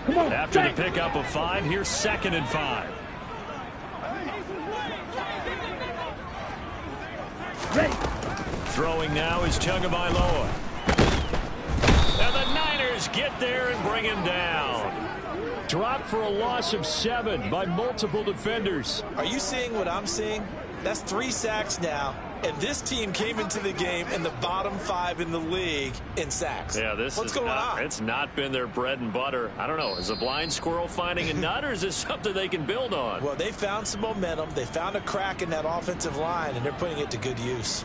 After the pickup of 5, here's 2nd and 5. Throwing now is Tagovailoa. And the Niners get there and bring him down. Dropped for a loss of 7 by multiple defenders. Are you seeing what I'm seeing? That's 3 sacks now. And this team came into the game in the bottom 5 in the league in sacks. Yeah, what's going on? It's not been their bread and butter. I don't know. Is a blind squirrel finding a nut, or is this something they can build on? Well, they found some momentum. They found a crack in that offensive line, and they're putting it to good use.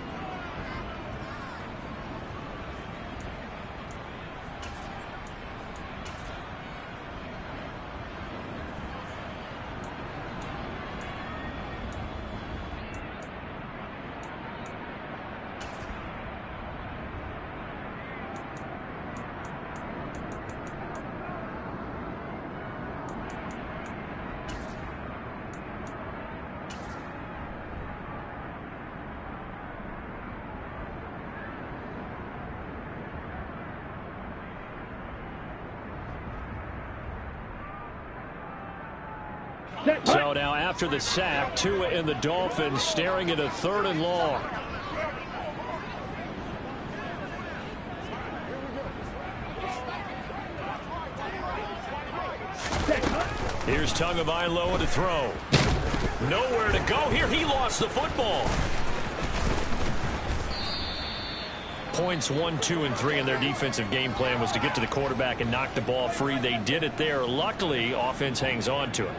So now after the sack, Tua and the Dolphins staring at a 3rd and long. Here's Tagovailoa to throw. Nowhere to go here. He lost the football. Points 1, 2, and 3 in their defensive game plan was to get to the quarterback and knock the ball free. They did it there. Luckily, offense hangs on to it.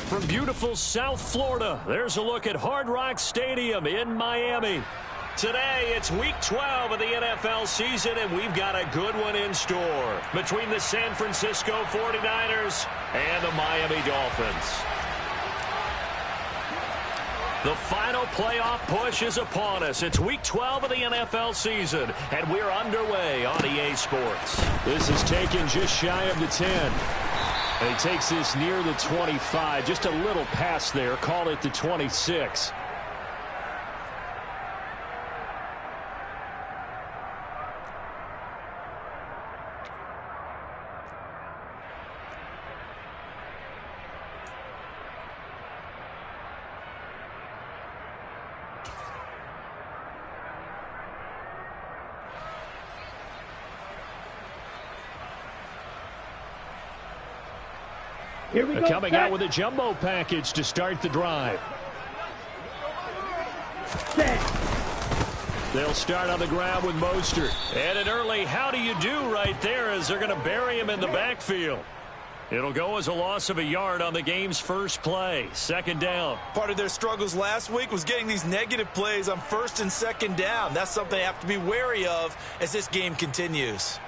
From beautiful South Florida, there's a look at Hard Rock Stadium in Miami. Today, it's Week 12 of the NFL season, and we've got a good one in store between the San Francisco 49ers and the Miami Dolphins. The final playoff push is upon us. It's Week 12 of the NFL season, and we're underway on EA Sports. This is taken just shy of the 10. And he takes this near the 25, just a little past there, call it the 26. Here we go. Coming out with a jumbo package to start the drive. They'll start on the ground with Mostert. And an early how do you do right there as they're going to bury him in the backfield. It'll go as a loss of a yard on the game's first play. Second down. Part of their struggles last week was getting these negative plays on first and second down. That's something they have to be wary of as this game continues.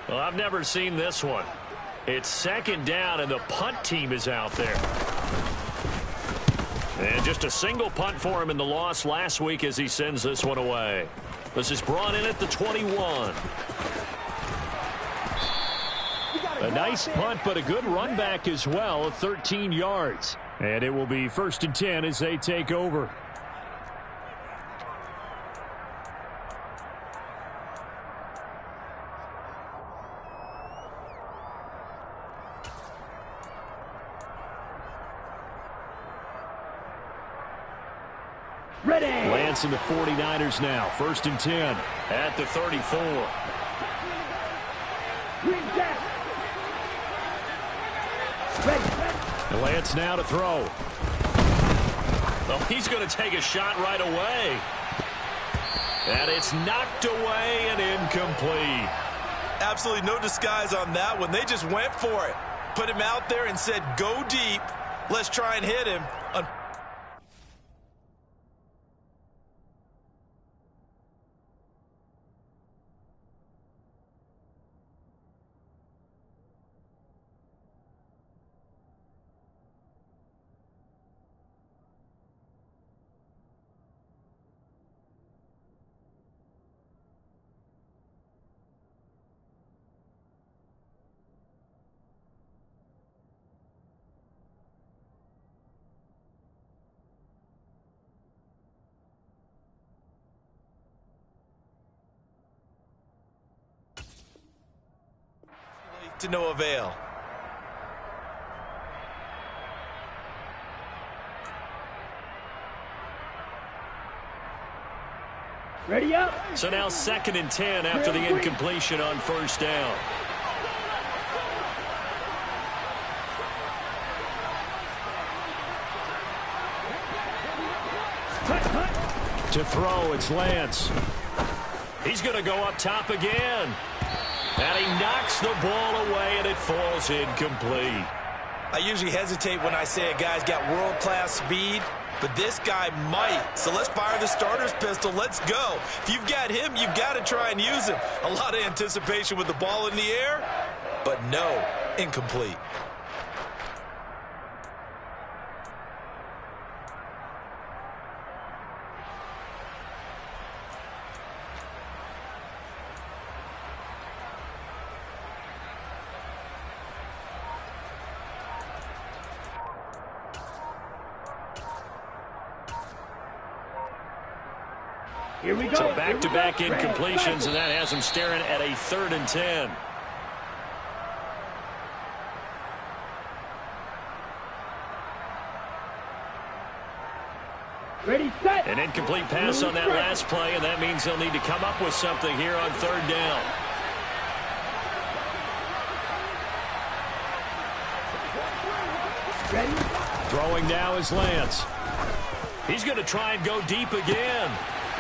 Well, I've never seen this one. It's second down, and the punt team is out there. And just a single punt for him in the loss last week as he sends this one away. This is brought in at the 21. A nice punt, but a good run back as well, 13 yards. And it will be 1st and 10 as they take over. Ready. Lance and the 49ers now. 1st and 10 at the 34. Ready. Lance now to throw. Well, he's going to take a shot right away. And it's knocked away and incomplete. Absolutely no disguise on that one. They just went for it. Put him out there and said, go deep. Let's try and hit him. To no avail. Ready up. So now 2nd and 10 after the incompletion on 1st down. To throw, it's Lance. He's going to go up top again. And he knocks the ball away, and it falls incomplete. I usually hesitate when I say a guy's got world-class speed, but this guy might. So let's fire the starter's pistol. Let's go. If you've got him, you've got to try and use him. A lot of anticipation with the ball in the air, but no, incomplete. Here we go. So back-to-back incompletions, and that has him staring at a 3rd and 10. Ready, set. An incomplete pass on that last play, and that means they'll need to come up with something here on 3rd down. Ready. Throwing now is Lance. He's going to try and go deep again.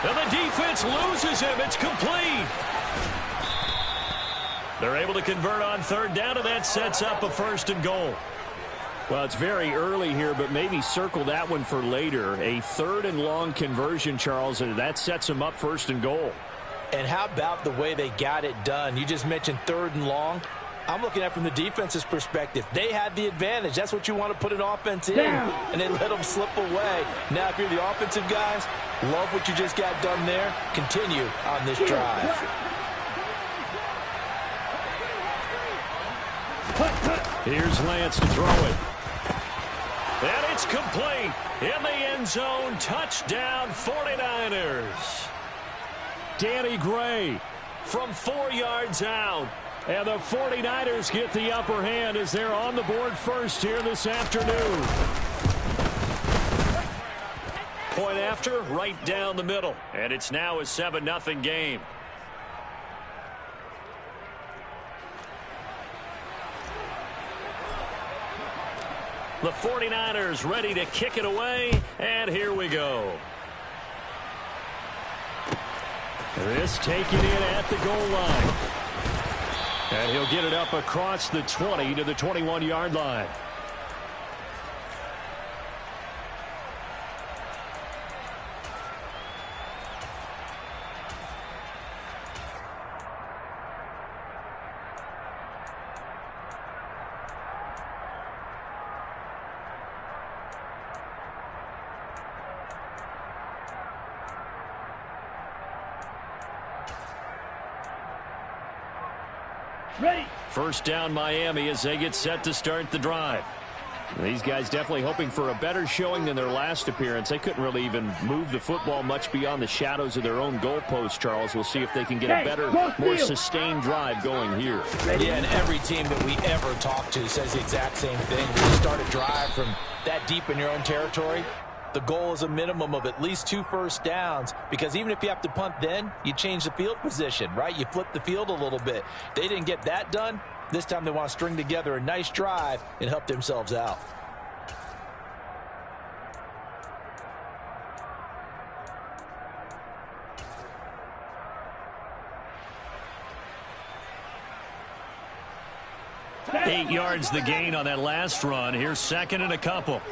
And the defense loses him. It's complete. They're able to convert on 3rd down, and that sets up a 1st and goal. Well, it's very early here, but maybe circle that one for later. A 3rd and long conversion, Charles, and that sets them up 1st and goal. And how about the way they got it done? You just mentioned 3rd and long. I'm looking at it from the defense's perspective. They had the advantage. That's what you want to put an offense in, and they let them slip away. Now, if you're the offensive guys, love what you just got done there. Continue on this drive. Here's Lance to throw it. And it's complete. In the end zone, touchdown 49ers. Danny Gray from 4 yards out. And the 49ers get the upper hand as they're on the board first here this afternoon. Point after, right down the middle. And it's now a 7-0 game. The 49ers ready to kick it away, and here we go. This taken in at the goal line. And he'll get it up across the 20 to the 21-yard line. Ready. First down Miami as they get set to start the drive. These guys definitely hoping for a better showing than their last appearance. They couldn't really even move the football much beyond the shadows of their own goalpost, Charles. We'll see if they can get a better, more sustained drive going here. Yeah, and every team that we ever talk to says the exact same thing. When you start a drive from that deep in your own territory, the goal is a minimum of at least 2 first downs, because even if you have to punt then, you change the field position, right? You flip the field a little bit. They didn't get that done. This time they want to string together a nice drive and help themselves out. Eight yards the gain on that last run. Here's second and a couple.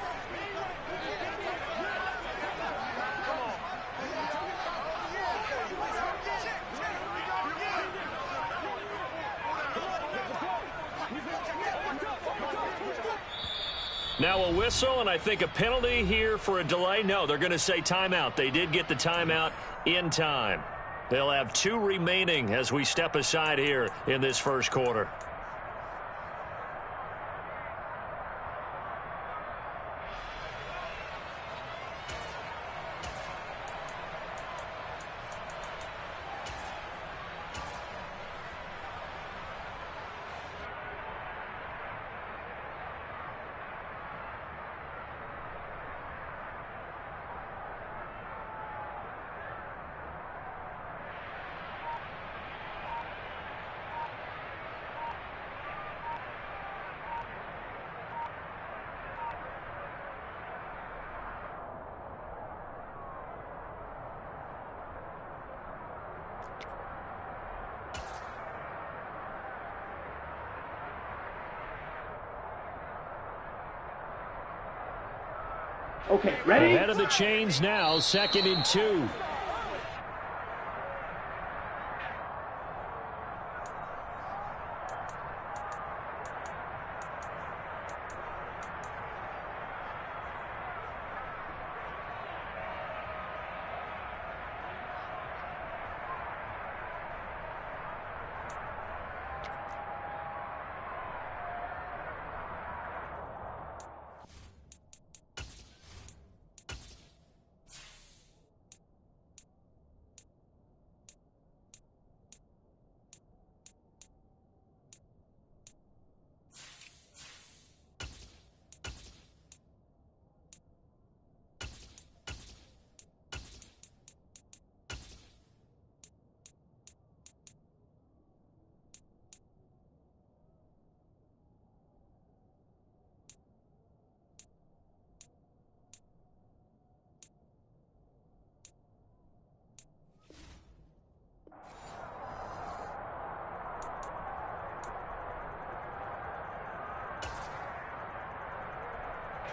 Now a whistle, and I think a penalty here for a delay. No, they're going to say timeout. They did get the timeout in time. They'll have 2 remaining as we step aside here in this first quarter. Okay, ready? Ahead of the chains now, 2nd and 2.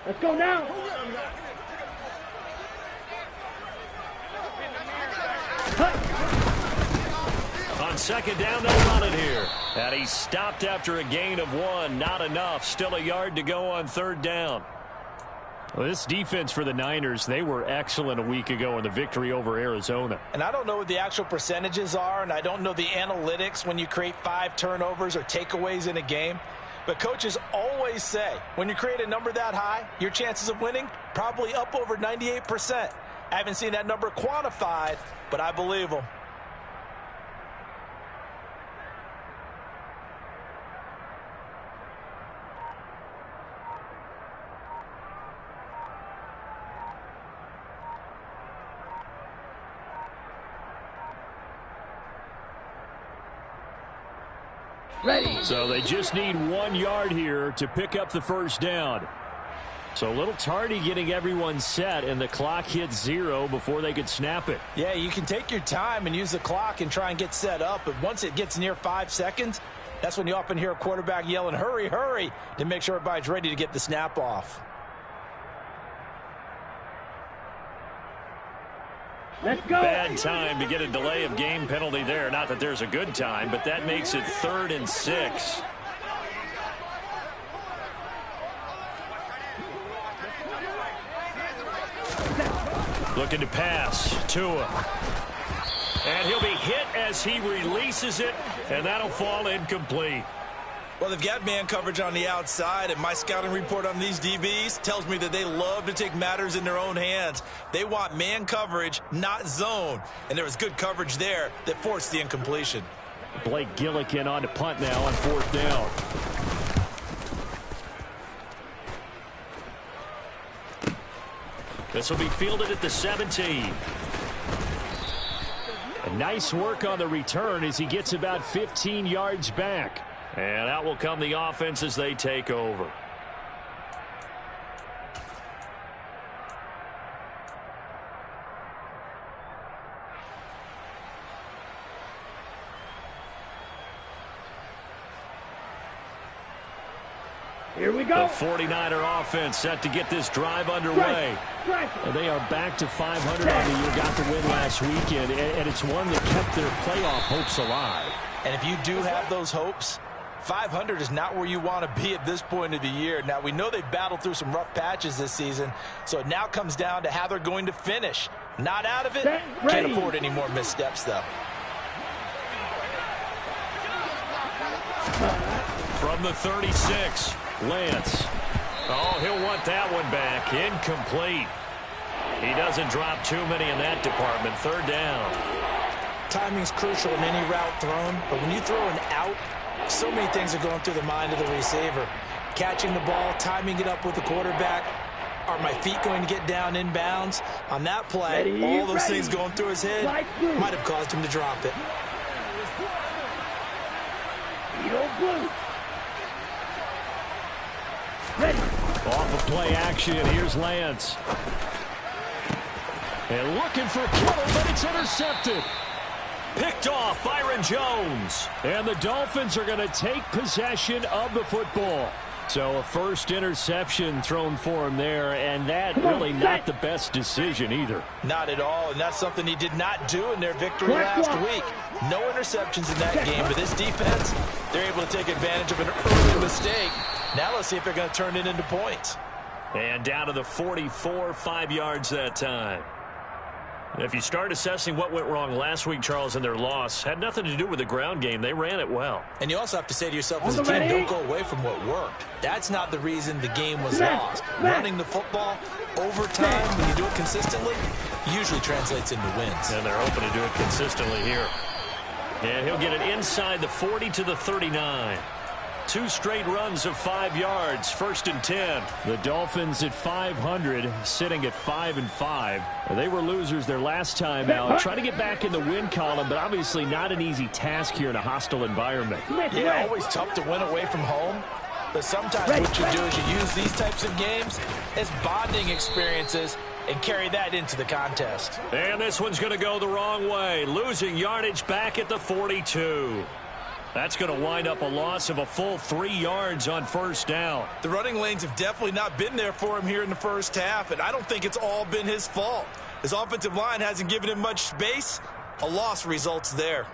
Let's go now. On second down, they'll run it here. And he stopped after a gain of 1. Not enough. Still a yard to go on 3rd down. Well, this defense for the Niners, they were excellent a week ago in the victory over Arizona. And I don't know what the actual percentages are, and I don't know the analytics when you create 5 turnovers or takeaways in a game. But coaches always say, when you create a number that high, your chances of winning probably up over 98%. I haven't seen that number quantified, but I believe them. Ready. So they just need 1 yard here to pick up the first down. So a little tardy getting everyone set, and the clock hits 0 before they could snap it. Yeah, you can take your time and use the clock and try and get set up, but once it gets near 5 seconds, that's when you often hear a quarterback yelling, hurry, hurry, to make sure everybody's ready to get the snap off. Let's go. Bad time to get a delay of game penalty there. Not that there's a good time, but that makes it 3rd and 6. Looking to pass. Tua. And he'll be hit as he releases it, and that'll fall incomplete. Well, they've got man coverage on the outside, and my scouting report on these DBs tells me that they love to take matters in their own hands. They want man coverage, not zone. And there was good coverage there that forced the incompletion. Blake Gillikin on to punt now on 4th down. This will be fielded at the 17. And nice work on the return as he gets about 15 yards back. And out will come the offense as they take over. Here we go. The 49er offense set to get this drive underway. And they are back to 500 on the year. Got the win last weekend, and it's one that kept their playoff hopes alive. And if you do have those hopes, 500 is not where you want to be at this point of the year. Now, we know they've battled through some rough patches this season, so it now comes down to how they're going to finish. Not out of it. Can't afford any more missteps, though. From the 36, Lance. Oh, he'll want that one back. Incomplete. He doesn't drop too many in that department. 3rd down. Timing's crucial in any route thrown, but when you throw an out, so many things are going through the mind of the receiver. Catching the ball, timing it up with the quarterback. Are my feet going to get down inbounds? On that play, all those things going through his head might have caused him to drop it. Off of play action, here's Lance. And looking for Kittle, but it's intercepted. Picked off Byron Jones. And the Dolphins are going to take possession of the football. So a first interception thrown for him there, and that really not the best decision either. Not at all, and that's something he did not do in their victory last week. No interceptions in that game, but this defense, they're able to take advantage of an early mistake. Now let's see if they're going to turn it into points. And down to the 44, 5 yards that time. If you start assessing what went wrong last week, Charles, in their loss, had nothing to do with the ground game. They ran it well. And you also have to say to yourself as a team, don't go away from what worked. That's not the reason the game was lost. Running the football, overtime, when you do it consistently, usually translates into wins. And they're hoping to do it consistently here. And he'll get it inside the 40 to the 39. 2 straight runs of 5 yards, 1st and 10. The Dolphins at 500, sitting at 5-5. They were losers their last time out. Trying to get back in the win column, but obviously not an easy task here in a hostile environment. Yeah, always tough to win away from home. But sometimes what you do is you use these types of games as bonding experiences and carry that into the contest. And this one's going to go the wrong way. Losing yardage back at the 42. That's going to wind up a loss of a full 3 yards on 1st down. The running lanes have definitely not been there for him here in the first half, and I don't think it's all been his fault. His offensive line hasn't given him much space. A loss results there.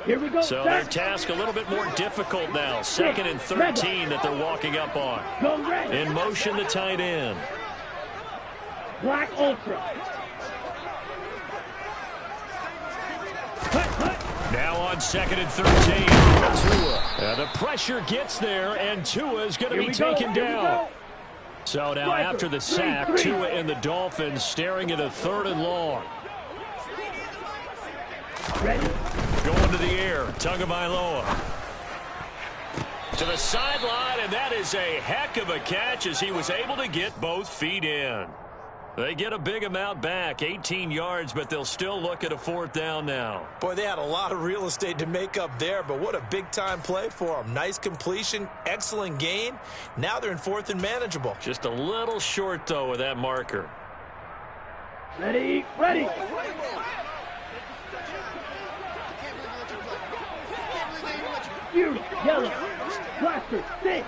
Here we go. So their task a little bit more difficult now. 2nd and 13 that they're walking up on. In motion, the tight end. Black Ultra. Now on 2nd and 13. Tua. The pressure gets there, and Tua is going to be taken down. So now after the sack, Tua and the Dolphins staring at a 3rd and long. Going to the air, Tagovailoa. To the sideline, and that is a heck of a catch as he was able to get both feet in. They get a big amount back, 18 yards, but they'll still look at a 4th down now. Boy, they had a lot of real estate to make up there, but what a big-time play for them. Nice completion, excellent gain. Now they're in 4th and manageable. Just a little short, though, with that marker. Ready, ready. You, yellow, blaster, stick.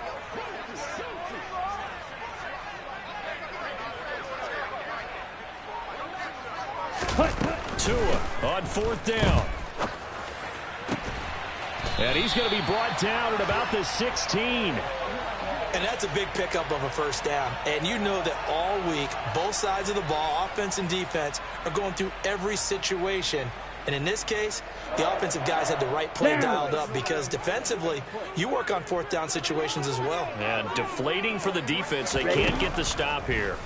Tua on 4th down. And he's going to be brought down at about the 16. And that's a big pickup of a 1st down. And you know that all week, both sides of the ball, offense and defense, are going through every situation. And in this case, the offensive guys had the right play dialed up because defensively, you work on 4th down situations as well. And deflating for the defense. They can't get the stop here.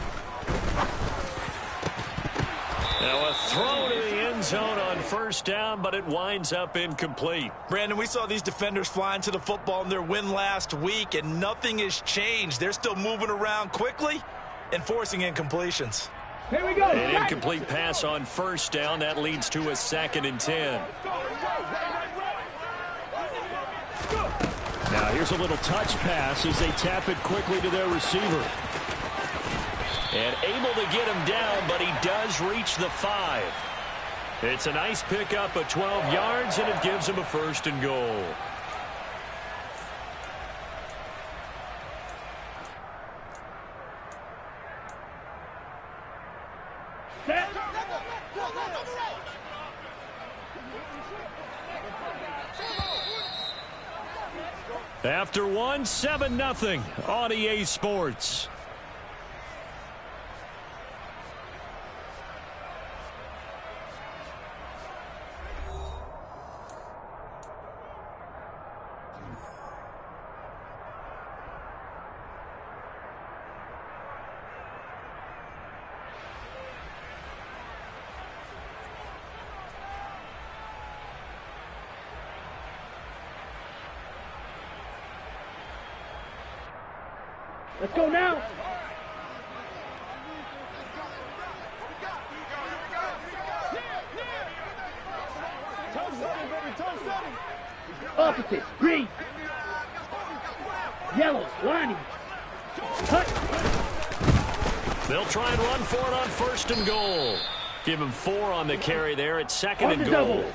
Now a throw to the end zone on 1st down, but it winds up incomplete. Brandon, we saw these defenders flying to the football in their win last week, and nothing has changed. They're still moving around quickly and forcing incompletions. Here we go. An incomplete pass on 1st down. That leads to a 2nd and 10. Now here's a little touch pass as they tap it quickly to their receiver. And able to get him down, but he does reach the 5. It's a nice pickup of 12 yards, and it gives him a 1st and goal. Set. After one, 7-0 on EA Sports. Let's go now. Opposite, green. Yellow, lining. Cut. They'll try and run for it on 1st and goal. Give him 4 on the carry there at 2nd and goal. Double.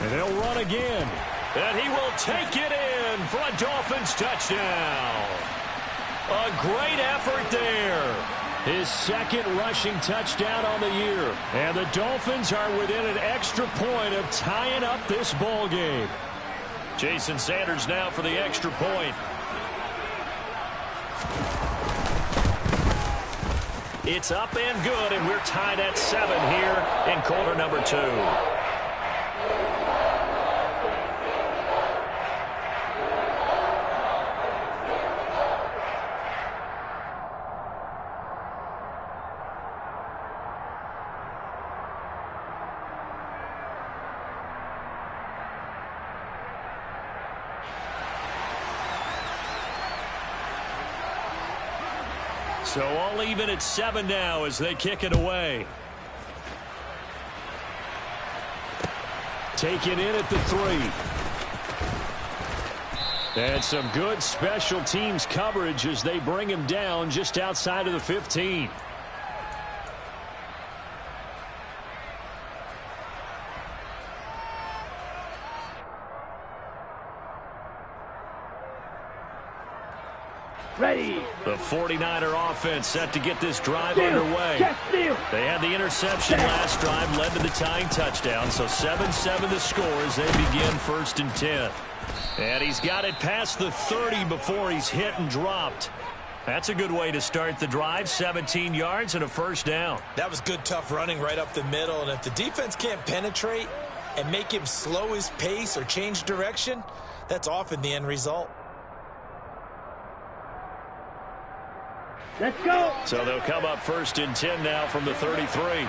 And they'll run again. And he will take it in for a Dolphins touchdown. A great effort there. His 2nd rushing touchdown on the year. And the Dolphins are within an extra point of tying up this ball game. Jason Sanders now for the extra point. It's up and good, and we're tied at 7 here in quarter number 2. So all even at 7 now as they kick it away. Taken in at the 3. And some good special teams coverage as they bring him down just outside of the 15. Ready. The 49er offense set to get this drive underway. They had the interception last drive, led to the tying touchdown. So 7-7 the score as they begin 1st and 10. And he's got it past the 30 before he's hit and dropped. That's a good way to start the drive. 17 yards and a 1st down. That was good, tough running right up the middle. And if the defense can't penetrate and make him slow his pace or change direction, that's often the end result. Let's go. So they'll come up 1st and 10 now from the 33.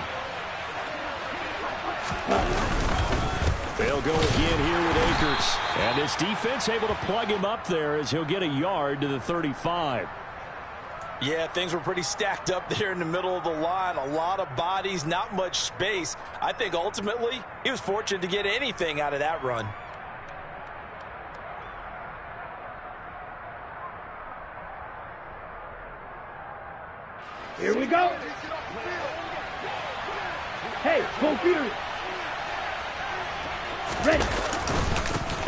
They'll go again here with Akers. And this defense able to plug him up there as he'll get a yard to the 35. Yeah, things were pretty stacked up there in the middle of the line. A lot of bodies, not much space. I think ultimately he was fortunate to get anything out of that run. Here we go. Hey, computer. Ready.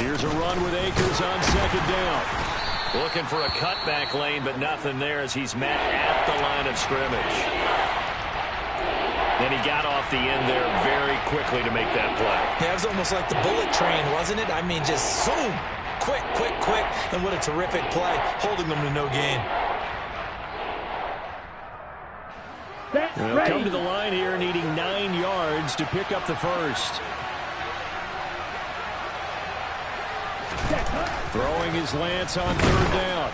Here's a run with Akers on 2nd down. Looking for a cutback lane, but nothing there as he's met at the line of scrimmage. Then he got off the end there very quickly to make that play. Yeah, it was almost like the bullet train, wasn't it? I mean, just zoom. Quick, quick, quick. And what a terrific play, holding them to no gain. They'll come to the line here needing 9 yards to pick up the first. Throwing his Lance on 3rd down.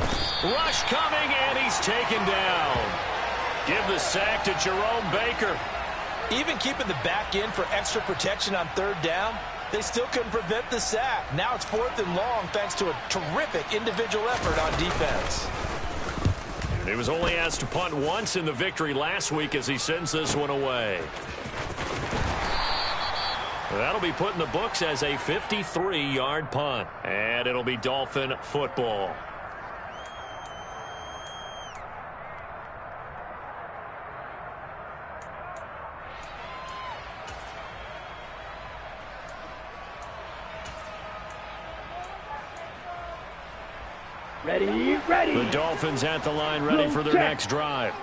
Rush coming, and he's taken down. Give the sack to Jerome Baker. Even keeping the back end for extra protection on 3rd down, they still couldn't prevent the sack. Now it's 4th and long thanks to a terrific individual effort on defense. He was only asked to punt once in the victory last week as he sends this one away. That'll be put in the books as a 53-yard punt. And it'll be Dolphin football. Ready, ready. The Dolphins at the line ready for their next drive.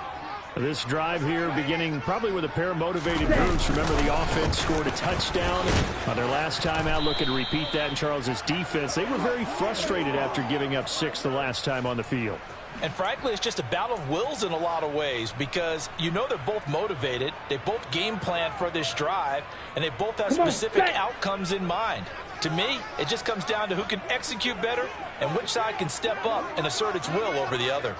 This drive here beginning probably with a pair of motivated groups. Remember, the offense scored a touchdown on their last time out, looking to repeat that in Charles's defense. They were very frustrated after giving up 6 the last time on the field. And frankly, it's just a battle of wills in a lot of ways because you know they're both motivated. They both game plan for this drive, and they both have specific outcomes in mind. To me, it just comes down to who can execute better and which side can step up and assert its will over the other.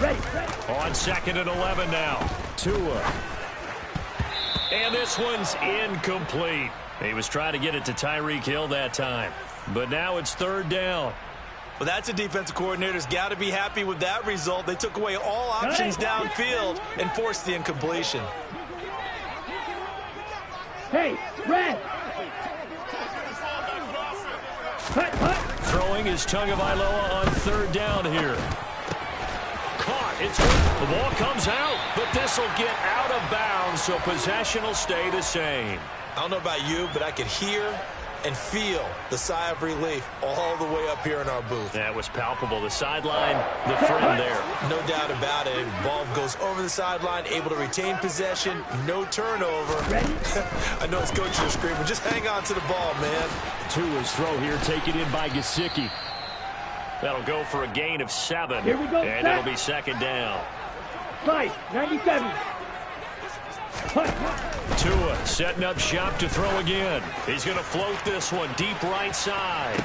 Ready. On 2nd and 11 now. Tua. And this one's incomplete. He was trying to get it to Tyreek Hill that time. But now it's 3rd down. Well, that's a defensive coordinator's got to be happy with that result. They took away all options downfield and forced the incompletion. Hey, red. Hut. Throwing is Tagovailoa on 3rd down here. Caught. It's good. The ball comes out, but this will get out of bounds, so possession will stay the same. I don't know about you, but I could hear and feel the sigh of relief all the way up here in our booth. That was palpable. The sideline, the friend there. No doubt about it. Ball goes over the sideline, able to retain possession, no turnover. I know it's coaches are screaming, just hang on to the ball, man. Tua's throw here taken in by Gesicki. That'll go for a gain of 7. Here we go, and it'll be 2nd down. 97. Tua setting up shop to throw again. He's going to float this one deep right side.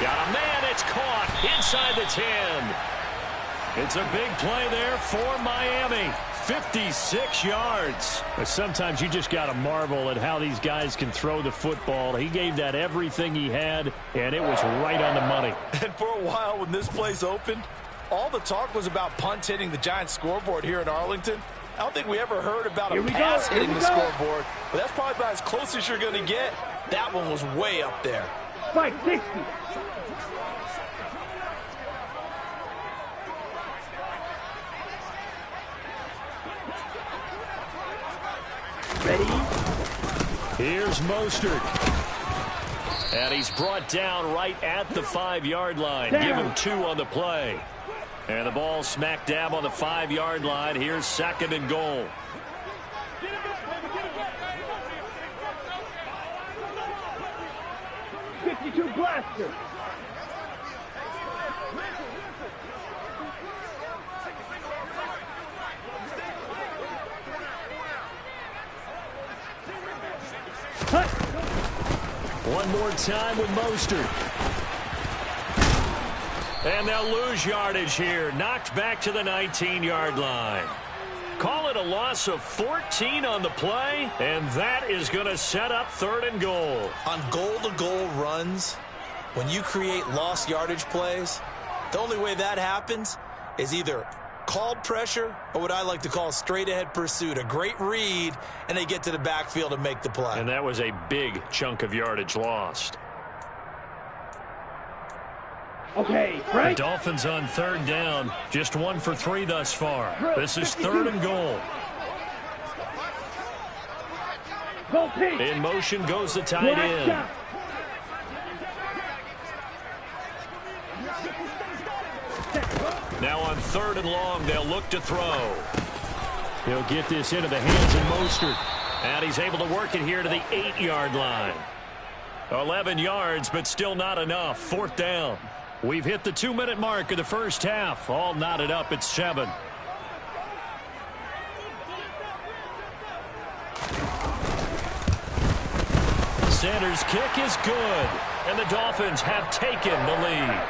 Got a man. It's caught inside the 10. It's a big play there for Miami. 56 yards. But sometimes you just got to marvel at how these guys can throw the football. He gave that everything he had, and it was right on the money. And for a while when this place opened, all the talk was about punts hitting the Giants scoreboard here in Arlington. I don't think we ever heard about a pass hitting the scoreboard, but that's probably about as close as you're going to get. That one was way up there. 560. Ready? Here's Mostert. And he's brought down right at the 5-yard line. Give him 2 on the play. And the ball smack dab on the 5-yard line. Here's 2nd and goal. .52 blaster. Cut. One more time with Mostert. And they'll lose yardage here. Knocked back to the 19-yard line. Call it a loss of 14 on the play, and that is going to set up 3rd and goal. On goal-to-goal runs, when you create lost yardage plays, the only way that happens is either called pressure or what I like to call straight-ahead pursuit. A great read, and they get to the backfield and make the play. And that was a big chunk of yardage lost. Okay, The right. Dolphins on 3rd down. Just 1 for 3 thus far. This is 3rd and goal. Go pink. In motion goes the tight end. Now on 3rd and long, they'll look to throw. He'll get this into the hands of Mostert. And he's able to work it here to the 8-yard line. 11 yards, but still not enough. 4th down. We've hit the 2-minute mark of the first half. All knotted up at 7. Center's kick is good. And the Dolphins have taken the lead.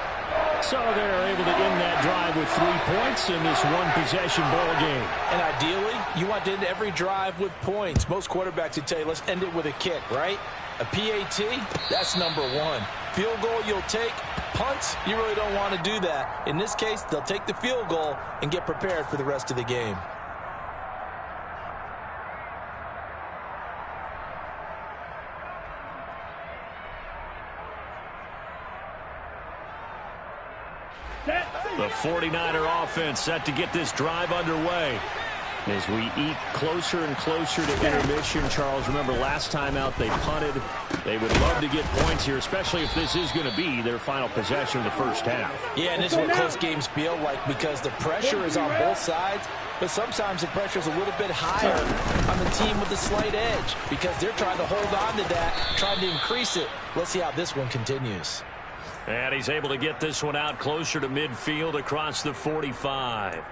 So they're able to end that drive with 3 points in this one-possession ball game. And ideally, you want to end every drive with points. Most quarterbacks would tell you, let's end it with a kick, right? A PAT, that's number 1. Field goal you'll take. Punts, you really don't want to do that. In this case, they'll take the field goal and get prepared for the rest of the game. The 49er offense set to get this drive underway. As we eat closer and closer to intermission, Charles, remember last time out they punted. They would love to get points here, especially if this is going to be their final possession of the first half. Yeah, and this is what close games feel like because the pressure is on both sides, but sometimes the pressure is a little bit higher on the team with the slight edge because they're trying to hold on to that, trying to increase it. Let's see how this one continues. And he's able to get this one out closer to midfield across the 45.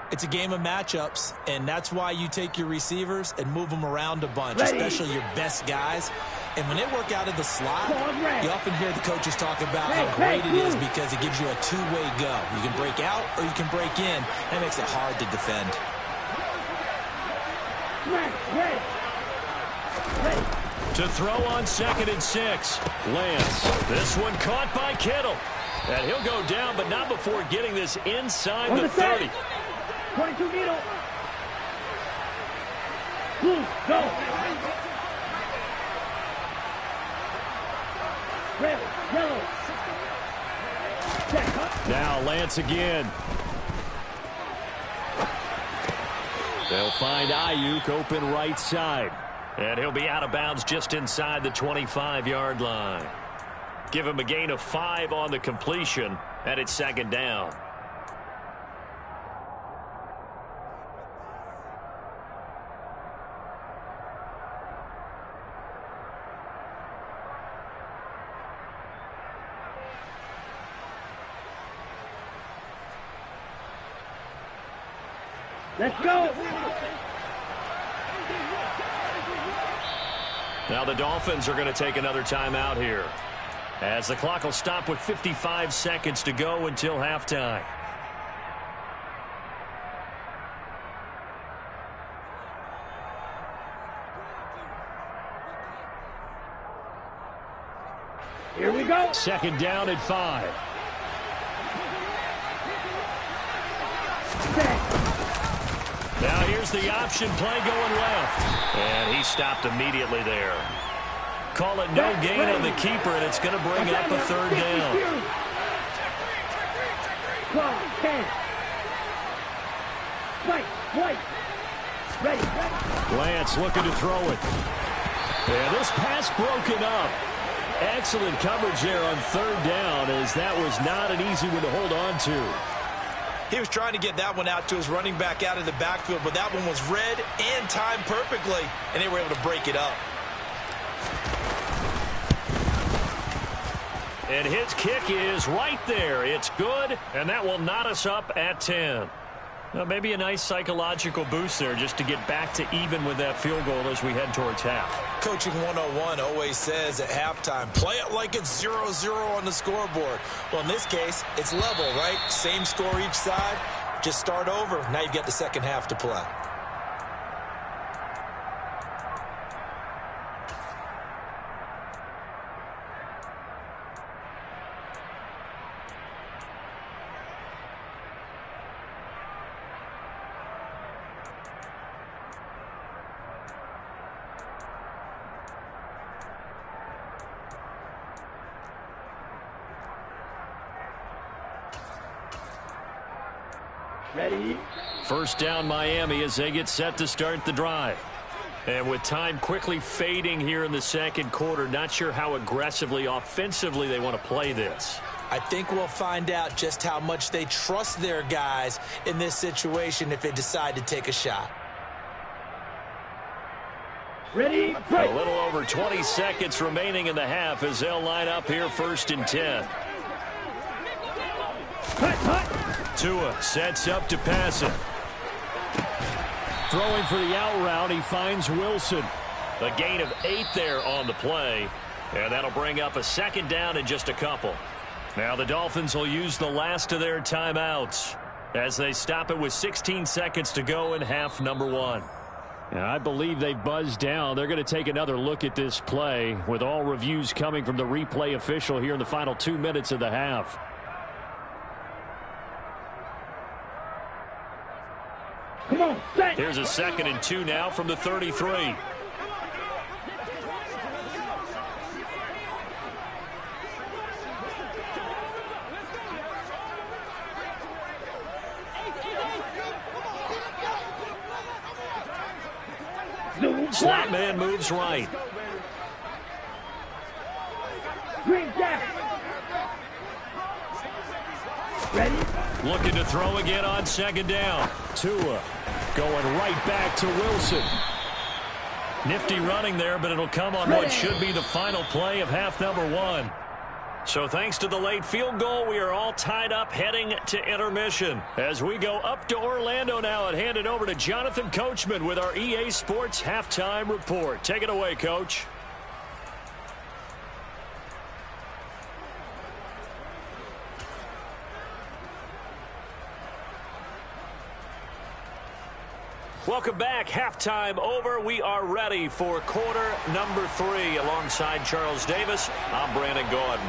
It's a game of matchups, and that's why you take your receivers and move them around a bunch, especially your best guys. And when they work out of the slot, you often hear the coaches talk about how great it is because it gives you a two-way go. You can break out or you can break in. That makes it hard to defend. To throw on 2nd and 6. Lance. This one caught by Kittle. And he'll go down, but not before getting this inside the 30. 22 needle. Blue, go. Red, yellow. Check. Now Lance again. They'll find Ayuk open right side. And he'll be out of bounds just inside the 25-yard line. Give him a gain of 5 on the completion, and it's 2nd down. Let's go. Now the Dolphins are going to take another timeout here, as the clock will stop with 55 seconds to go until halftime. Here we go. 2nd down at 5. Now here's the option play going left. And he stopped immediately there. Call it no gain on the keeper, and it's going to bring up a 3rd down. 12, 10. White. Ready. Lance looking to throw it. And this pass broken up. Excellent coverage there on 3rd down, as that was not an easy one to hold on to. He was trying to get that one out to his running back out of the backfield, but that one was read and timed perfectly, and they were able to break it up. And his kick is right there. It's good, and that will knot us up at 10. Well, maybe a nice psychological boost there just to get back to even with that field goal as we head towards half. Coaching 101 always says at halftime, play it like it's 0-0 on the scoreboard. Well, in this case, it's level, right? Same score each side. Just start over. Now you've got the second half to play. Ready? First down Miami as they get set to start the drive. And with time quickly fading here in the second quarter, not sure how aggressively, offensively they want to play this. I think we'll find out just how much they trust their guys in this situation if they decide to take a shot. Ready? A little over 20 seconds remaining in the half as they'll line up here first and 10. Cut. Tua sets up to pass it. Throwing for the out route, he finds Wilson. A gain of 8 there on the play, and that'll bring up a second down in just a couple. Now the Dolphins will use the last of their timeouts as they stop it with 16 seconds to go in half number 1. And I believe they've buzzed down. They're going to take another look at this play with all reviews coming from the replay official here in the final 2 minutes of the half. Come on, set. Here's a 2nd and 2 now from the 33. Slot man moves right. Green down. Ready? Looking to throw again on second down. Tua going right back to Wilson. Nifty running there, but it'll come on what should be the final play of half number 1. So thanks to the late field goal, we are all tied up heading to intermission. As we go up to Orlando now and hand it over to Jonathan Coachman with our EA Sports Halftime Report. Take it away, Coach. Welcome back. Halftime over. We are ready for quarter number 3. Alongside Charles Davis, I'm Brandon Gordon.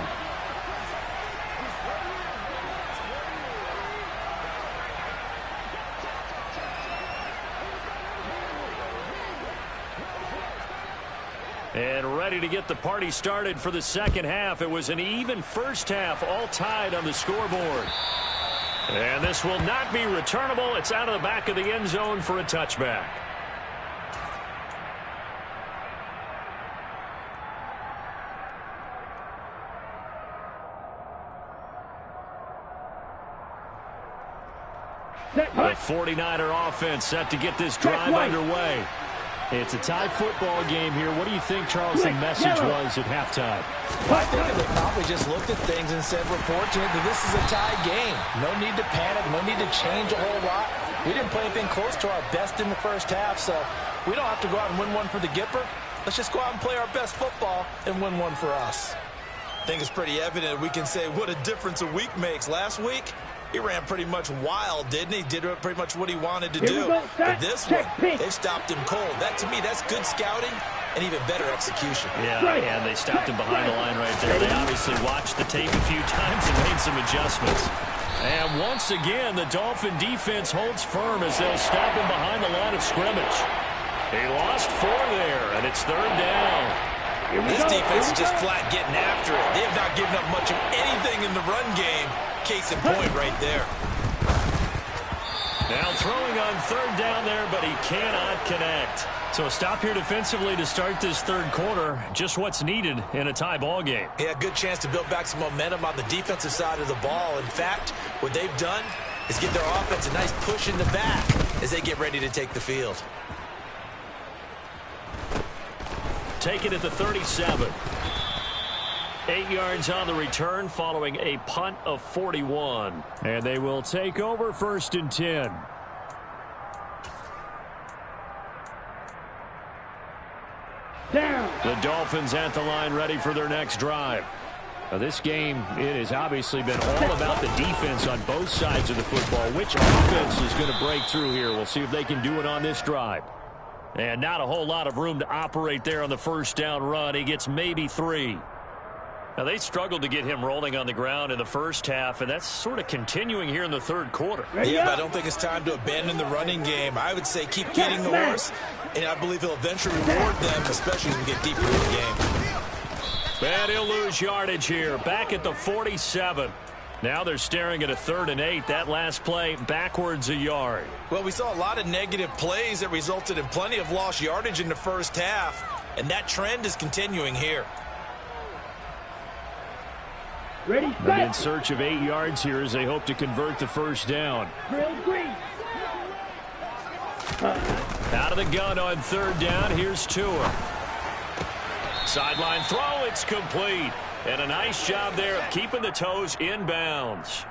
And ready to get the party started for the second half. It was an even first half, all tied on the scoreboard. And this will not be returnable. It's out of the back of the end zone for a touchback. The 49er offense set to get this drive underway. It's a tie football game here. What do you think, Charles, the message was at halftime? Well, I think they probably just looked at things and said, we're fortunate that this is a tie game. No need to panic. No need to change a whole lot. We didn't play anything close to our best in the first half, so we don't have to go out and win one for the Gipper. Let's just go out and play our best football and win one for us. I think it's pretty evident we can say what a difference a week makes. Last week, he ran pretty much wild, didn't he? Did pretty much what he wanted to do. But this one, they stopped him cold. That, to me, that's good scouting and even better execution. Yeah, and they stopped him behind the line right there. They obviously watched the tape a few times and made some adjustments. And once again, the Dolphin defense holds firm as they'll stop him behind the line of scrimmage. He lost 4 there, and it's 3rd down. This defense is just flat getting after it. They have not given up much of anything in the run game. Case in point right there. Now throwing on 3rd down there, but he cannot connect. So a stop here defensively to start this 3rd quarter. Just what's needed in a tie ball game. Yeah, good chance to build back some momentum on the defensive side of the ball. In fact, what they've done is give their offense a nice push in the back as they get ready to take the field. Take it at the 37. 8 yards on the return following a punt of 41. And they will take over 1st and 10. Dolphins at the line ready for their next drive. Now, this game, it has obviously been all about the defense on both sides of the football. Which offense is going to break through here? We'll see if they can do it on this drive. And not a whole lot of room to operate there on the first down run. He gets maybe 3. Now, they struggled to get him rolling on the ground in the first half, and that's sort of continuing here in the third quarter. Yeah, but I don't think it's time to abandon the running game. I would say keep feeding the horse, and I believe he'll eventually reward them, especially as we get deeper in the game. And he'll lose yardage here, back at the 47. Now they're staring at a 3rd and 8. That last play, backwards a yard. Well, we saw a lot of negative plays that resulted in plenty of lost yardage in the first half, and that trend is continuing here. Ready, They're in search of 8 yards here as they hope to convert the first down. Out of the gun on 3rd down. Here's Tua. Sideline throw. It's complete. And a nice job there of keeping the toes in bounds.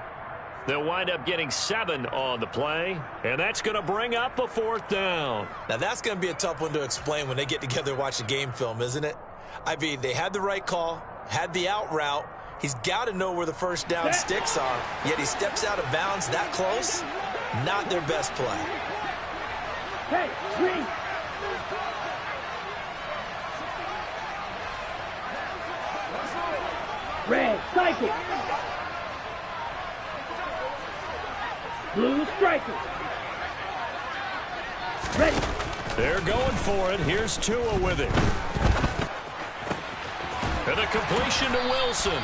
They'll wind up getting 7 on the play, and that's going to bring up a 4th down. Now, that's going to be a tough one to explain when they get together and watch the game film, isn't it? I mean, they had the right call, had the out route. He's got to know where the first down sticks are, yet he steps out of bounds that close. Not their best play. Hey, green. Red, cycle. Blue, striker. Ready. They're going for it. Here's Tua with it. And a completion to Wilson.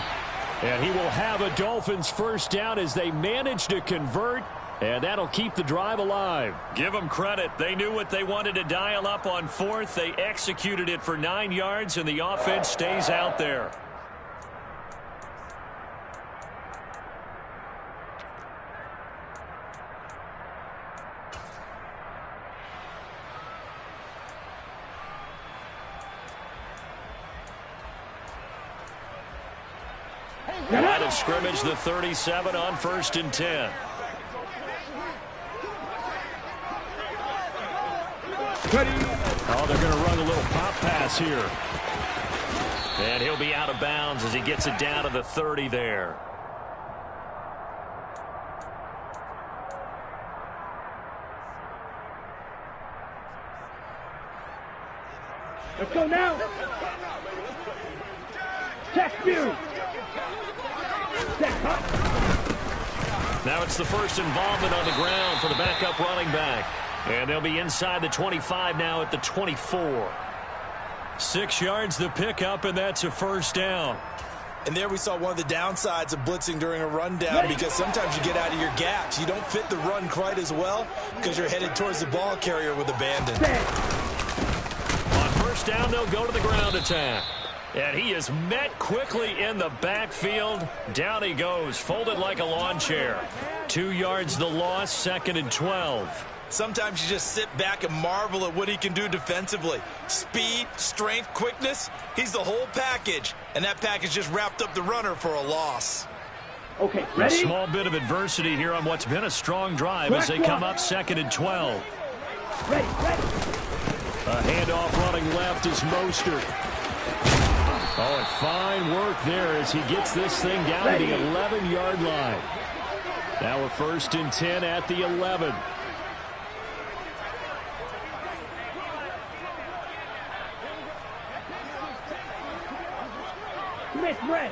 And he will have a Dolphins first down as they manage to convert. And that'll keep the drive alive. Give them credit. They knew what they wanted to dial up on 4th. They executed it for 9 yards, and the offense stays out there. Line of scrimmage, the 37 on 1st and 10. Oh, they're going to run a little pop pass here. And he'll be out of bounds as he gets it down to the 30 there. Let's go now. Check you. Now it's the first involvement on the ground for the backup running back. And they'll be inside the 25 now at the 24. 6 yards the pickup, and that's a first down. And there we saw one of the downsides of blitzing during a rundown, because sometimes you get out of your gaps. You don't fit the run quite as well because you're headed towards the ball carrier with abandon. On first down, they'll go to the ground attack. And he is met quickly in the backfield. Down he goes, folded like a lawn chair. 2 yards the loss, 2nd and 12. Sometimes you just sit back and marvel at what he can do defensively. Speed, strength, quickness, he's the whole package. And that package just wrapped up the runner for a loss. Okay, ready? A small bit of adversity here on what's been a strong drive as they come up 2nd and 12. Ready. A handoff running left is Mostert. Oh, and fine work there as he gets this thing down to the 11-yard line. Now we're 1st and 10 at the 11. Smith, red.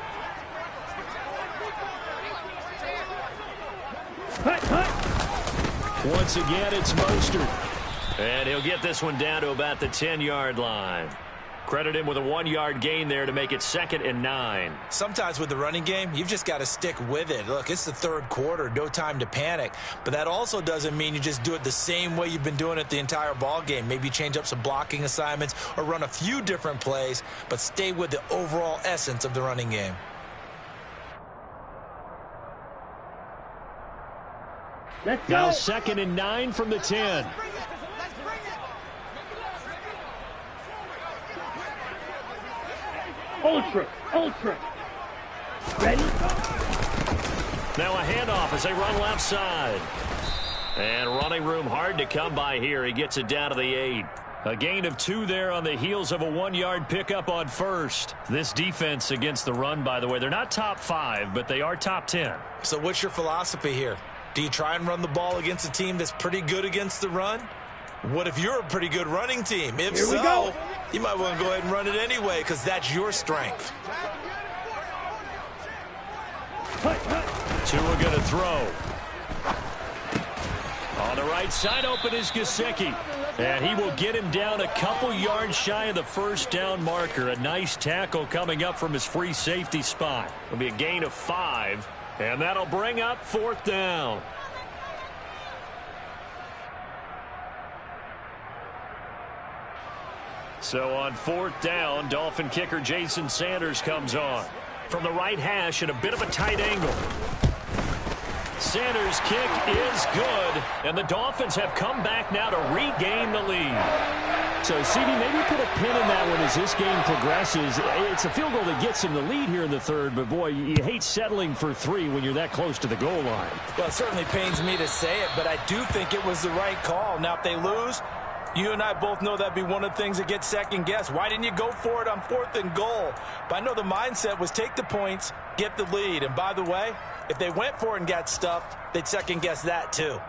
Hut. Once again, it's Mostert. And he'll get this one down to about the 10-yard line. Credit him with a 1-yard gain there to make it 2nd and 9. Sometimes with the running game, you've just got to stick with it. Look, it's the 3rd quarter, no time to panic. But that also doesn't mean you just do it the same way you've been doing it the entire ball game. Maybe change up some blocking assignments or run a few different plays, but stay with the overall essence of the running game. Let's go. Now 2nd and 9 from the 10. Ultra. Ready? Now a handoff as they run left side. And running room hard to come by here. He gets it down to the 8. A gain of 2 there on the heels of a 1-yard pickup on first. This defense against the run, by the way, they're not top 5, but they are top 10. So what's your philosophy here? Do you try and run the ball against a team that's pretty good against the run? What if you're a pretty good running team? If so, you might want to go ahead and run it anyway because that's your strength. Tua going to throw. On the right side open is Gesicki. And he will get him down a couple yards shy of the first down marker. A nice tackle coming up from his free safety spot. It'll be a gain of 5. And that'll bring up 4th down. So on 4th down, Dolphin kicker Jason Sanders comes on. From the right hash at a bit of a tight angle. Sanders' kick is good, and the Dolphins have come back now to regain the lead. So, CD, maybe put a pin in that one as this game progresses. It's a field goal that gets him the lead here in the third, but, boy, you hate settling for 3 when you're that close to the goal line. Well, it certainly pains me to say it, but I do think it was the right call. Now, if they lose, you and I both know that'd be one of the things that gets second-guessed. Why didn't you go for it on 4th and goal? But I know the mindset was take the points, get the lead. And, by the way, if they went for it and got stuffed, they'd second-guess that, too.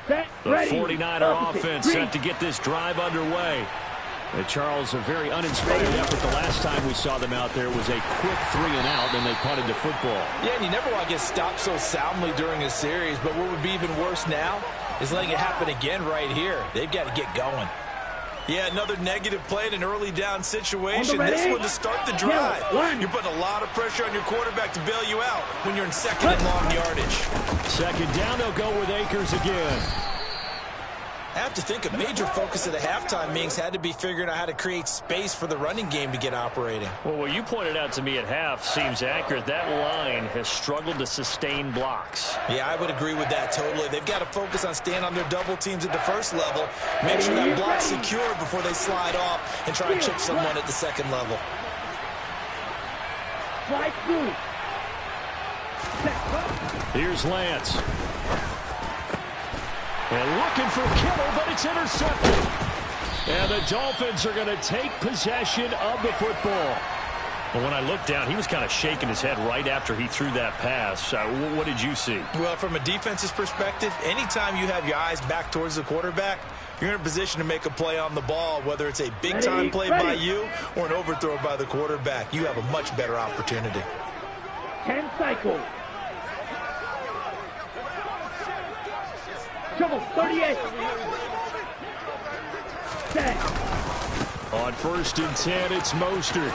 The 49er offense set to get this drive underway. Charles, a very uninspired effort. The last time we saw them out there was a quick 3-and-out, and they punted the football. Yeah, and you never want to get stopped so soundly during a series, but what would be even worse now is letting it happen again right here. They've got to get going. Yeah, another negative play in an early down situation. This one to start the drive. You're putting a lot of pressure on your quarterback to bail you out when you're in second and long yardage. Second down, they'll go with Akers again. I have to think a major focus of the halftime meetings had to be figuring out how to create space for the running game to get operating. Well, what you pointed out to me at half seems accurate. That line has struggled to sustain blocks. Yeah, I would agree with that totally. They've got to focus on staying on their double teams at the first level, make sure that block's secure before they slide off and try and chip someone at the second level. Here's Lance. And looking for Kittle, but it's intercepted. And the Dolphins are going to take possession of the football. Well, when I looked down, he was kind of shaking his head right after he threw that pass. What did you see? Well, from a defense's perspective, anytime you have your eyes back towards the quarterback, you're in a position to make a play on the ball, whether it's a big-time play by you or an overthrow by the quarterback. You have a much better opportunity. 10 cycles. Trouble, 38. Set. On 1st and 10, it's Mostert.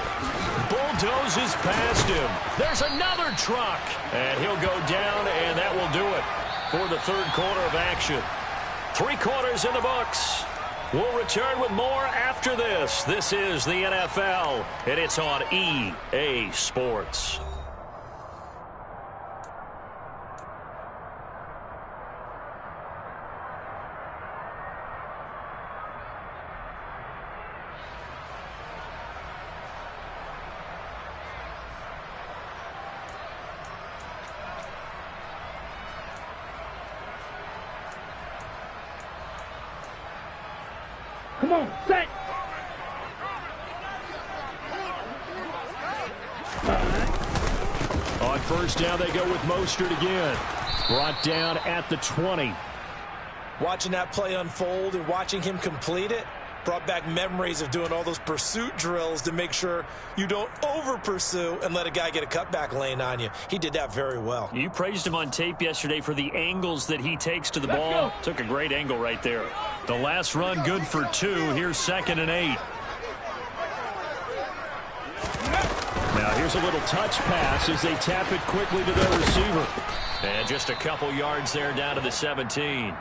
Bulldozes past him. There's another truck. And he'll go down, and that will do it for the third quarter of action. 3 quarters in the books. We'll return with more after this. This is the NFL, and it's on EA Sports. Come on, set. On 1st down, they go with Mostert again. Brought down at the 20. Watching that play unfold and watching him complete it brought back memories of doing all those pursuit drills to make sure you don't over-pursue and let a guy get a cutback lane on you. He did that very well. You praised him on tape yesterday for the angles that he takes to the ball. Took a great angle right there. The last run good for 2. Here's 2nd and 8. Now here's a little touch pass as they tap it quickly to their receiver. And just a couple yards there down to the 17.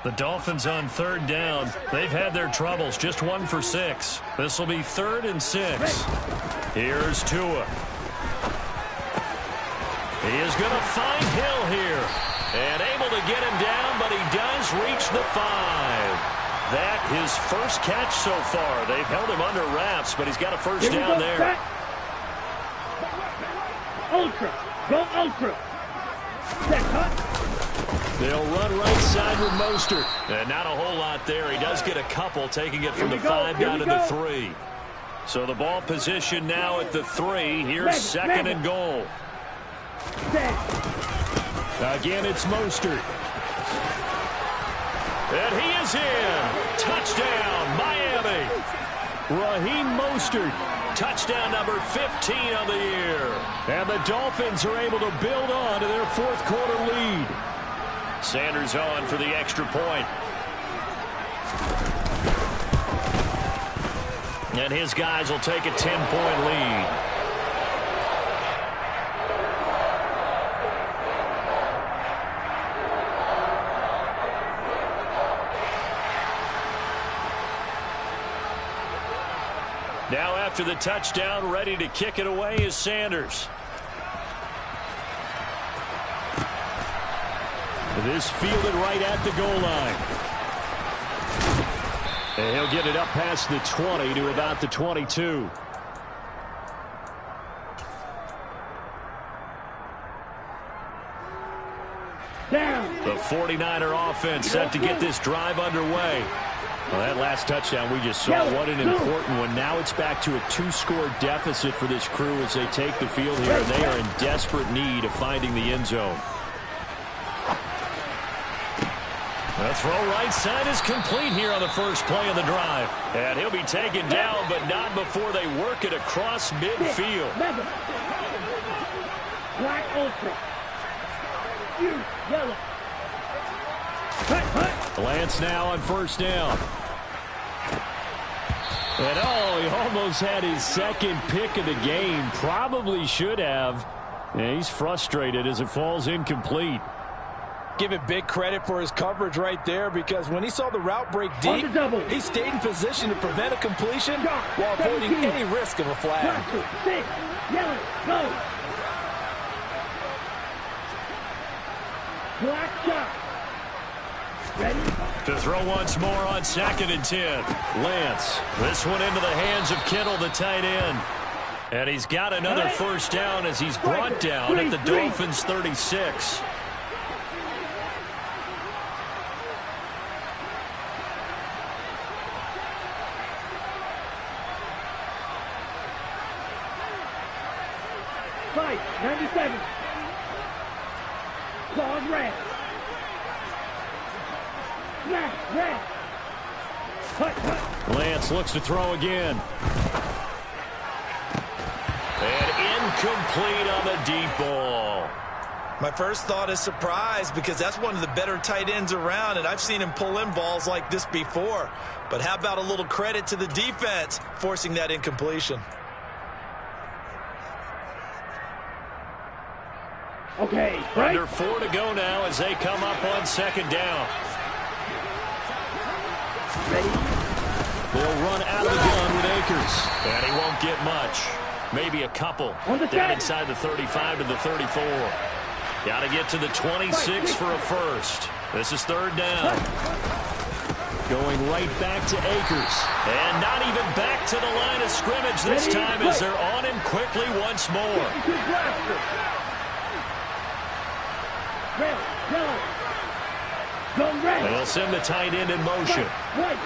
The Dolphins on 3rd down. They've had their troubles. Just 1 for 6. This will be 3rd and 6. Here's Tua. He is going to find Hill here. And able to get him down, but he does reach the 5. That his first catch so far. They've held him under wraps, but he's got a first down there. Set. Ultra. Go ultra. Set, cut. They'll run right side with Mostert. And not a whole lot there. He does get a couple, taking it from the 5 down to the 3. So the ball position now at the 3. Here's second and goal. Set. Again, it's Mostert. And he is in. Touchdown, Miami. Raheem Mostert. Touchdown number 15 of the year. And the Dolphins are able to build on to their fourth quarter lead. Sanders on for the extra point. And his guys will take a 10-point lead. Now after the touchdown, ready to kick it away is Sanders. This fielded right at the goal line. And he'll get it up past the 20 to about the 22. Down. The 49er offense set to get this drive underway. Well, that last touchdown we just saw, what an important one. Now it's back to a 2-score deficit for this crew as they take the field here. And they are in desperate need of finding the end zone. The throw right side is complete here on the first play of the drive. And he'll be taken down, but not before they work it across midfield. Black ultra. Yellow. Cut. Lance now on first down. And he almost had his second pick of the game. Probably should have. And he's frustrated as it falls incomplete. Give it big credit for his coverage right there, because when he saw the route break deep, he stayed in position to prevent a completion while avoiding any risk of a flag. 6, yellow, go. Black shot. Ready? To throw once more on 2nd and 10. Lance, this one into the hands of Kittle, the tight end. And he's got another first down as he's brought down at the Dolphins' 36. Fight, 97. Claws red. Red. Cut. Lance looks to throw again. And incomplete on the deep ball. My first thought is surprise, because that's one of the better tight ends around, and I've seen him pull in balls like this before. But how about a little credit to the defense forcing that incompletion? Okay, right. Under 4 to go now as they come up on 2nd down. Ready? They'll run out of the gun with Akers. And he won't get much. Maybe a couple. Down inside the 35 to the 34. Got to get to the 26 for a first. This is 3rd down. Going right back to Akers. And not even back to the line of scrimmage this time as they're on him quickly once more. And they'll send the tight end in motion. Right.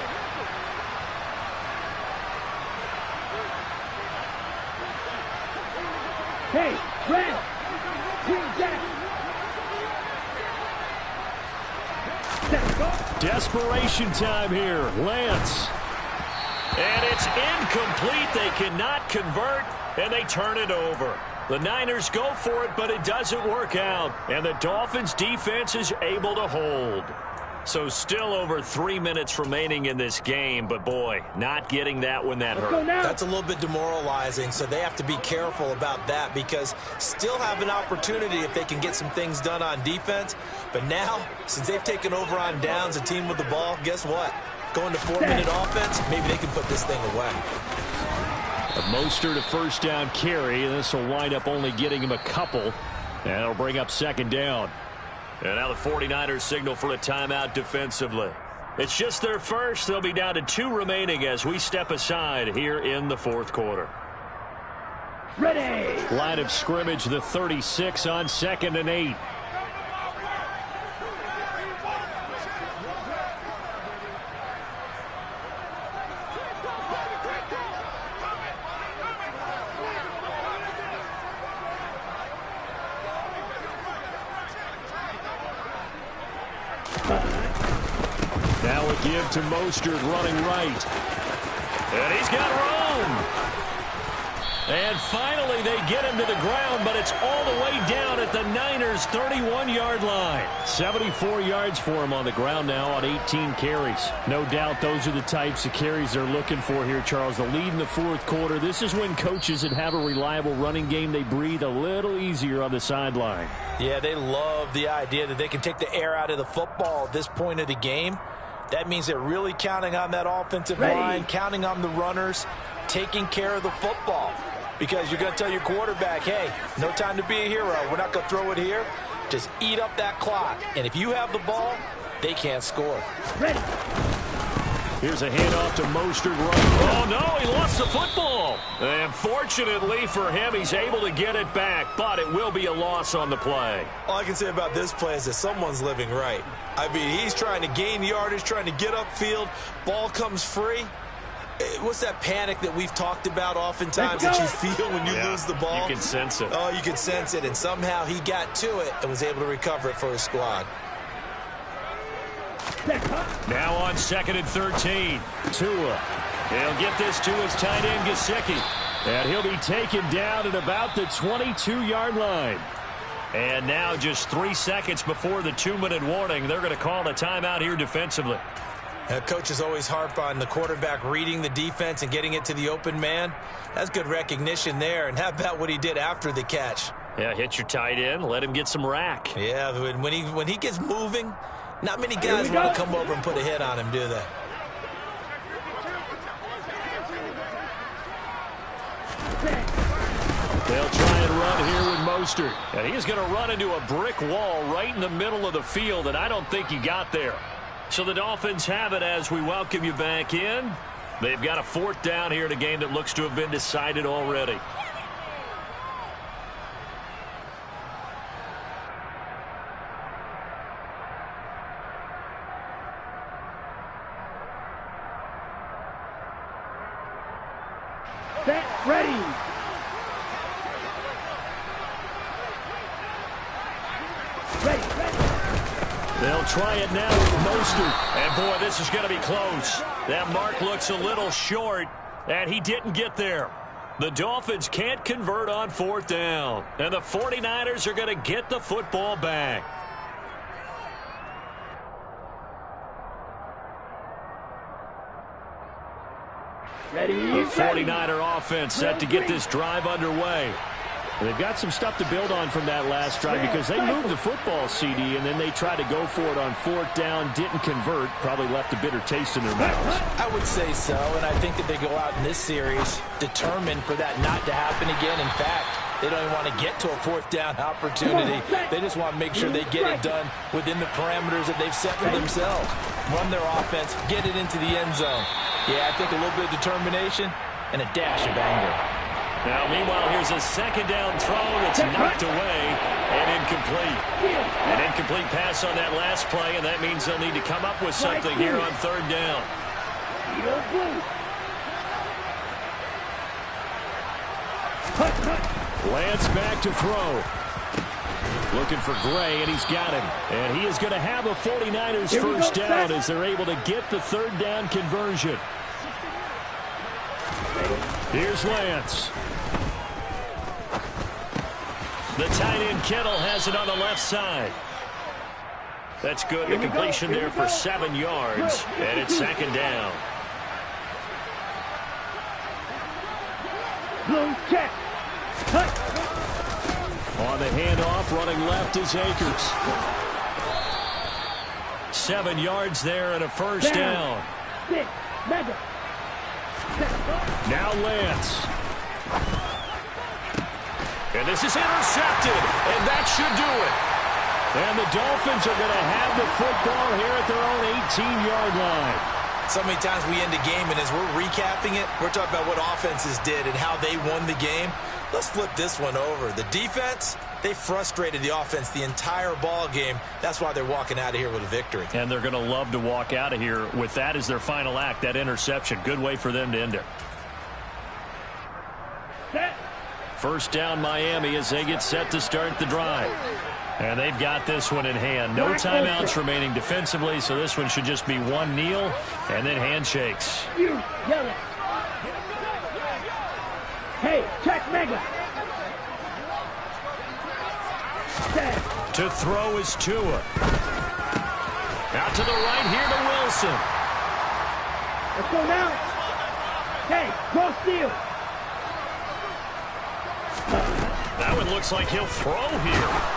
Hey, red. Desperation time here. Lance. And it's incomplete. They cannot convert, and they turn it over. The Niners go for it, but it doesn't work out. And the Dolphins defense is able to hold. So still over 3 minutes remaining in this game, but boy, not getting that when that hurt. That's a little bit demoralizing, so they have to be careful about that, because still have an opportunity if they can get some things done on defense. But now, since they've taken over on downs, a team with the ball, guess what? Going to 4-minute offense, maybe they can put this thing away. A Mostert a first down carry, and this will wind up only getting him a couple And it'll bring up second down. And now the 49ers signal for a timeout defensively. It's just their first. They'll be down to 2 remaining as we step aside here in the fourth quarter. Ready. Line of scrimmage, the 36 on 2nd and 8. Now a give to Mostert running right. And he's got room. And finally they get him to the ground, but it's all the way down at the Niners' 31-yard line. 74 yards for him on the ground now on 18 carries. No doubt those are the types of carries they're looking for here, Charles. The lead in the fourth quarter. This is when coaches that have a reliable running game, they breathe a little easier on the sideline. Yeah, they love the idea that they can take the air out of the football at this point of the game. That means they're really counting on that offensive line, counting on the runners, taking care of the football. Because you're going to tell your quarterback, hey, no time to be a hero. We're not going to throw it here. Just eat up that clock. And if you have the ball, they can't score. Ready. Here's a handoff to Mostert running. Oh, no, he lost the football. And fortunately for him, he's able to get it back, but it will be a loss on the play. All I can say about this play is that someone's living right. I mean, he's trying to gain yardage, trying to get upfield. Ball comes free. What's that panic that we've talked about oftentimes that you feel when you lose the ball? You can sense it. Oh, you can sense it, and somehow he got to it and was able to recover it for his squad. Now on 2nd and 13. Tua. He'll get this to his tight end, Gesicki. And he'll be taken down at about the 22-yard line. And now just 3 seconds before the 2-minute warning, they're going to call a timeout here defensively. Coaches always harp on the quarterback reading the defense and getting it to the open man. That's good recognition there. And how about what he did after the catch? Yeah, hit your tight end, let him get some rack. Yeah, when he gets moving, not many guys want to come over and put a hit on him, do they? They'll try and run here with Mostert. And he's going to run into a brick wall right in the middle of the field, and I don't think he got there. So the Dolphins have it as we welcome you back in. They've got a 4th down here in a game that looks to have been decided already. Set. Ready. They'll try it now with Mostert. And, boy, this is going to be close. That mark looks a little short, and he didn't get there. The Dolphins can't convert on 4th down, and the 49ers are going to get the football back. Ready. The 49er offense set to get this drive underway. They've got some stuff to build on from that last drive because they moved the football, CD, and then they tried to go for it on 4th down, didn't convert, probably left a bitter taste in their mouths. I would say so, and I think that they go out in this series determined for that not to happen again. In fact, they don't even want to get to a 4th down opportunity. They just want to make sure they get it done within the parameters that they've set for themselves. Run their offense, get it into the end zone. Yeah, I think a little bit of determination and a dash of anger. Now, meanwhile, here's a 2nd down throw that's knocked away and incomplete. An incomplete pass on that last play, and that means they'll need to come up with something here on 3rd down. Lance back to throw. Looking for Gray, and he's got him. And he is going to have a 49ers first down as they're able to get the 3rd down conversion. Here's Lance. The tight end Kittle has it on the left side. That's good. The completion there for 7 yards, and it's 2nd down. Check. On the handoff, running left is Akers. 7 yards there and a first down. Now Lance. And this is intercepted, and that should do it. And the Dolphins are going to have the football here at their own 18-yard line. So many times we end a game, and as we're recapping it, we're talking about what offenses did and how they won the game. Let's flip this one over. The defense, they frustrated the offense the entire ball game. That's why they're walking out of here with a victory. And they're going to love to walk out of here with that as their final act, that interception. Good way for them to end it. First down, Miami, as they get set to start the drive. And they've got this one in hand. No timeouts remaining defensively, so this one should just be one kneel and then handshakes. You yell it. Hey, check Mega. To throw is Tua. Out to the right here to Wilson. Let's go now. Hey, go steal. That one looks like he'll throw here.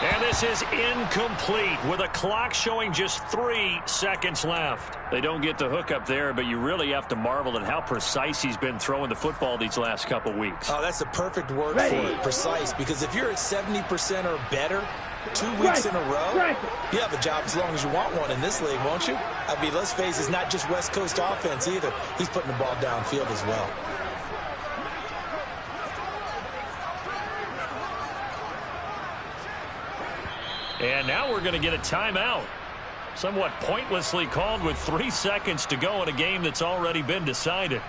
And this is incomplete with a clock showing just 3 seconds left. They don't get the hook up there, but you really have to marvel at how precise he's been throwing the football these last couple weeks. Oh, that's the perfect word for it, precise, because if you're at 70% or better 2 weeks in a row, you have a job as long as you want one in this league, won't you? I mean, let's face it, it's not just West Coast offense either. He's putting the ball downfield as well. And now we're going to get a timeout. Somewhat pointlessly called with 3 seconds to go in a game that's already been decided.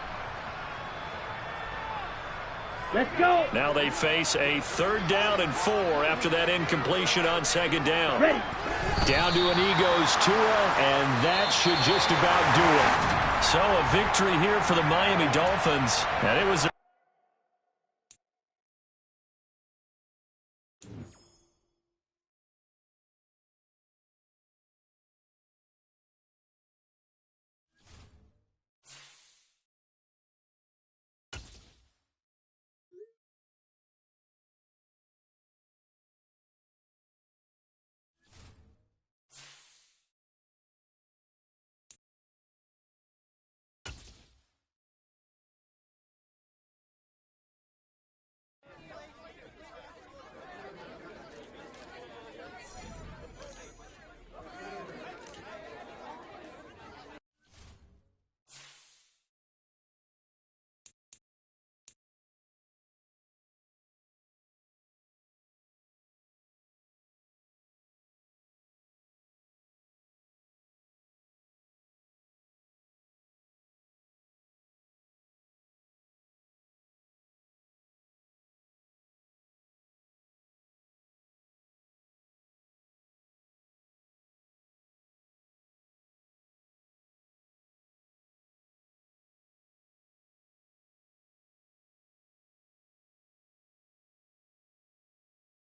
Let's go. Now they face a 3rd down and 4 after that incompletion on 2nd down. Ready. Down to an Eagles Tua, and that should just about do it. So a victory here for the Miami Dolphins, and it was